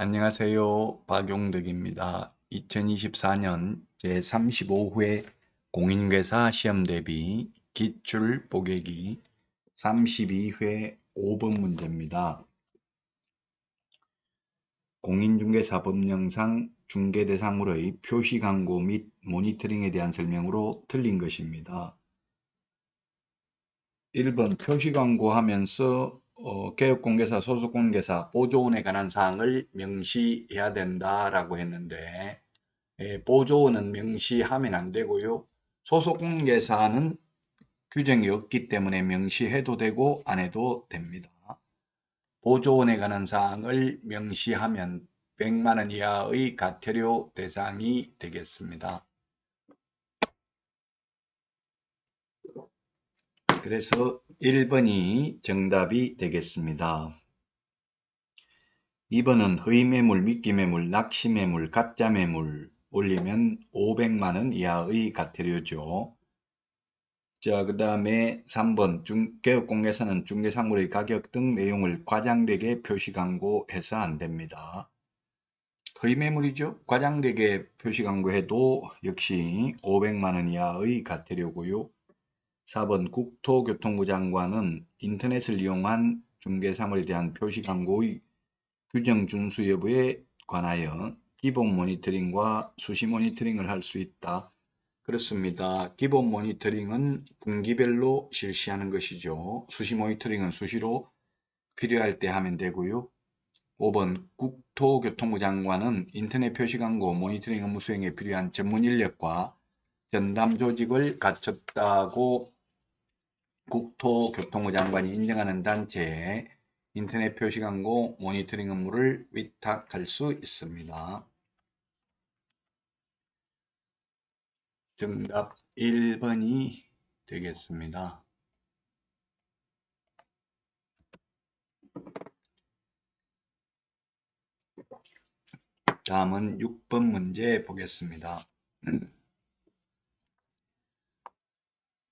안녕하세요. 박용덕입니다. 2024년 제35회 공인중개사 시험 대비 기출 보객이 32회 5번 문제입니다. 공인중개사 법령상 중개대상으로의 표시광고 및 모니터링에 대한 설명으로 틀린 것입니다. 1번 표시광고 하면서 개업공개사, 소속공개사, 보조원에 관한 사항을 명시해야 된다라고 했는데 보조원은 명시하면 안 되고요. 소속공개사는 규정이 없기 때문에 명시해도 되고 안 해도 됩니다. 보조원에 관한 사항을 명시하면 100만원 이하의 과태료 대상이 되겠습니다. 그래서 1번이 정답이 되겠습니다. 2번은 허위매물, 미끼매물, 낚시매물, 가짜매물 올리면 500만원 이하의 과태료죠. 자, 그 다음에 3번 개업공개사는 중개사물의 가격 등 내용을 과장되게 표시광고해서 안됩니다. 허위매물이죠. 과장되게 표시광고해도 역시 500만원 이하의 과태료고요. 4번 국토교통부 장관은 인터넷을 이용한 중개사물에 대한 표시광고의 규정 준수 여부에 관하여 기본 모니터링과 수시 모니터링을 할 수 있다. 그렇습니다. 기본 모니터링은 분기별로 실시하는 것이죠. 수시 모니터링은 수시로 필요할 때 하면 되고요. 5번 국토교통부 장관은 인터넷 표시광고 모니터링 업무 수행에 필요한 전문 인력과 전담 조직을 갖췄다고 국토교통부 장관이 인정하는 단체에 인터넷 표시광고 모니터링 업무를 위탁할 수 있습니다. 정답 1번이 되겠습니다. 다음은 6번 문제 보겠습니다.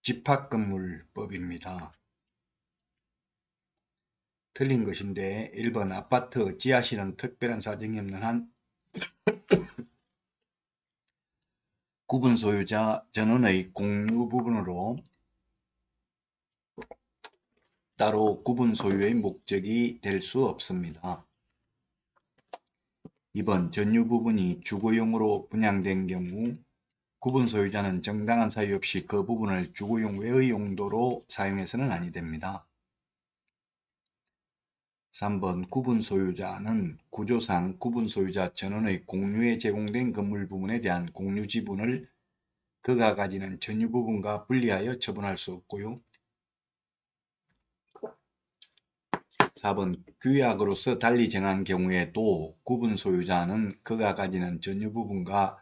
집합건물법입니다. 틀린 것인데 1번 아파트 지하실은 특별한 사정이 없는 한 구분 소유자 전원의 공유 부분으로 따로 구분 소유의 목적이 될 수 없습니다. 2번 전유 부분이 주거용으로 분양된 경우 구분 소유자는 정당한 사유 없이 그 부분을 주거용 외의 용도로 사용해서는 아니 됩니다. 3번 구분 소유자는 구조상 구분 소유자 전원의 공유에 제공된 건물 부분에 대한 공유 지분을 그가 가지는 전유 부분과 분리하여 처분할 수 없고요. 4번 규약으로서 달리 정한 경우에도 구분 소유자는 그가 가지는 전유 부분과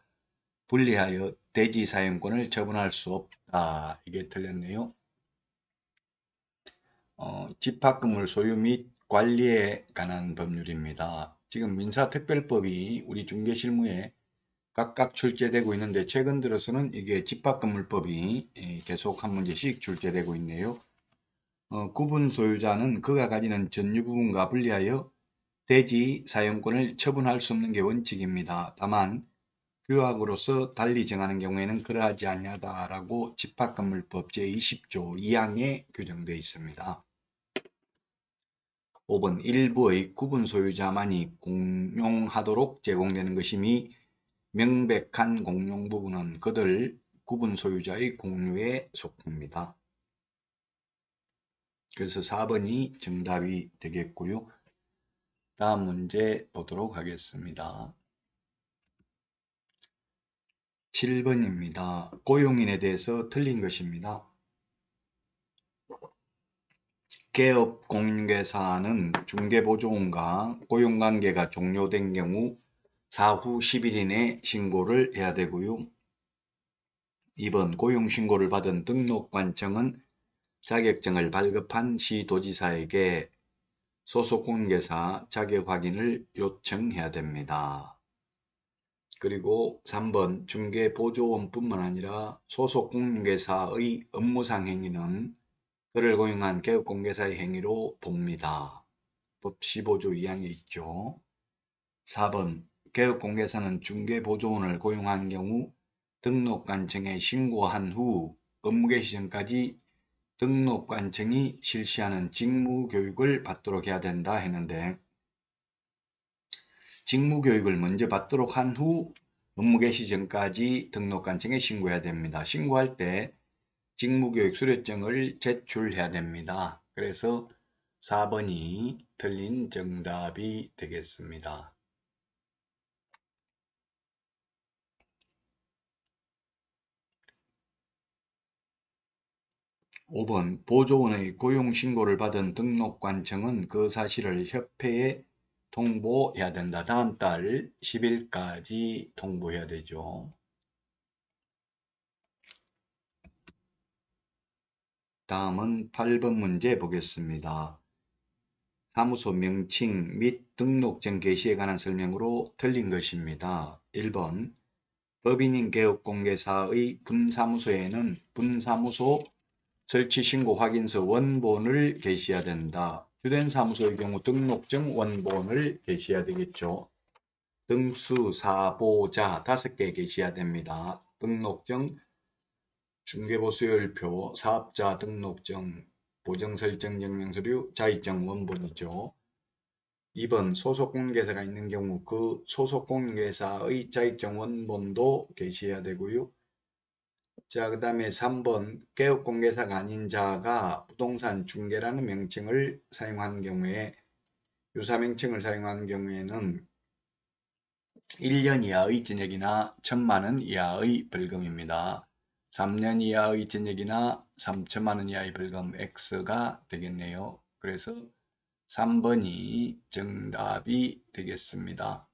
분리하여 대지 사용권을 처분할 수 없다. 이게 틀렸네요. 집합건물 소유 및 관리에 관한 법률입니다. 지금 민사특별법이 우리 중개실무에 각각 출제되고 있는데 최근 들어서는 이게 집합건물법이 계속 한 문제씩 출제되고 있네요. 구분 소유자는 그가 가지는 전유 부분과 분리하여 대지 사용권을 처분할 수 없는 게 원칙입니다. 다만 규약으로서 달리 정하는 경우에는 그러하지 아니하다라고 집합건물법 제20조 2항에 규정되어 있습니다. 5번 일부의 구분 소유자만이 공용하도록 제공되는 것임이 명백한 공용 부분은 그들 구분 소유자의 공유에 속합니다. 그래서 4번이 정답이 되겠고요. 다음 문제 보도록 하겠습니다. 7번입니다. 고용인에 대해서 틀린 것입니다. 개업 공인중개사는 중개보조원과 고용관계가 종료된 경우 사후 10일 이내 신고를 해야 되고요. 2번 고용신고를 받은 등록관청은 자격증을 발급한 시도지사에게 소속공인중개사 자격 확인을 요청해야 됩니다. 그리고 3번 중개보조원뿐만 아니라 소속공인중개사의 업무상 행위는 그를 고용한 개업공개사의 행위로 봅니다. 법 15조 2항에 있죠. 4번 개업공개사는 중개보조원을 고용한 경우 등록관청에 신고한 후 업무개시 전까지 등록관청이 실시하는 직무교육을 받도록 해야 된다 했는데, 직무교육을 먼저 받도록 한 후 업무개시 전까지 등록관청에 신고해야 됩니다. 신고할 때 직무교육 수료증을 제출해야 됩니다. 그래서 4번이 틀린 정답이 되겠습니다. 5번 보조원의 고용신고를 받은 등록관청은 그 사실을 협회에 통보해야 된다. 다음 달 10일까지 통보해야 되죠. 다음은 8번 문제 보겠습니다. 사무소 명칭 및 등록증 개시에 관한 설명으로 틀린 것입니다. 1번 법인인 개업공개사의 분사무소에는 분사무소 설치신고 확인서 원본을 게시해야 된다. 주된 사무소의 경우 등록증 원본을 게시해야 되겠죠. 등수, 사보자 5개 게시해야 됩니다. 등록증, 중개보수요일표, 사업자 등록증, 보정설정증명서류, 자의증 원본이죠. 2번 소속공개사가 있는 경우 그 소속공개사의 자의증 원본도 게시해야 되고요. 자, 그 다음에 3번 개업공개사가 아닌 자가 부동산 중개라는 명칭을 사용한 경우에, 유사명칭을 사용한 경우에는 1년 이하의 징역이나 1,000만 원 이하의 벌금입니다. 3년 이하의 징역이나 3천만 원 이하의 벌금 X가 되겠네요. 그래서 3번이 정답이 되겠습니다.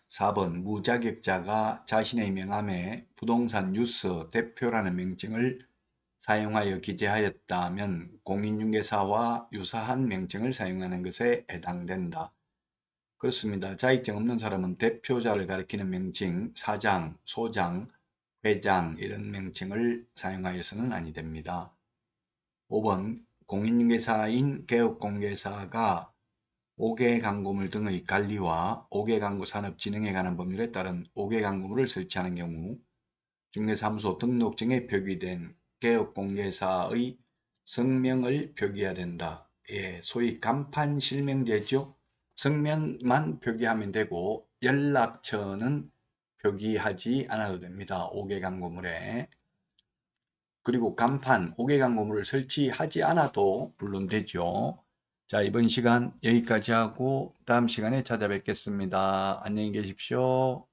4번 무자격자가 자신의 명함에 부동산 뉴스 대표라는 명칭을 사용하여 기재하였다면 공인중개사와 유사한 명칭을 사용하는 것에 해당된다. 그렇습니다. 자격증 없는 사람은 대표자를 가리키는 명칭, 사장, 소장, 회장 이런 명칭을 사용하여서는 아니 됩니다. 5번 공인중개사인 개업공개사가 5개 광고물 등의 관리와 5개 광고 산업 진흥에 관한 법률에 따른 5개 광고물을 설치하는 경우 중개사무소 등록증에 표기된 개업공개사의 성명을 표기해야 된다. 예, 소위 간판 실명제죠. 성명만 표기하면 되고 연락처는 표기하지 않아도 됩니다. 5개 광고물에. 그리고 간판 5개 광고물을 설치하지 않아도 물론 되죠. 자, 이번 시간 여기까지 하고 다음 시간에 찾아뵙겠습니다. 안녕히 계십시오.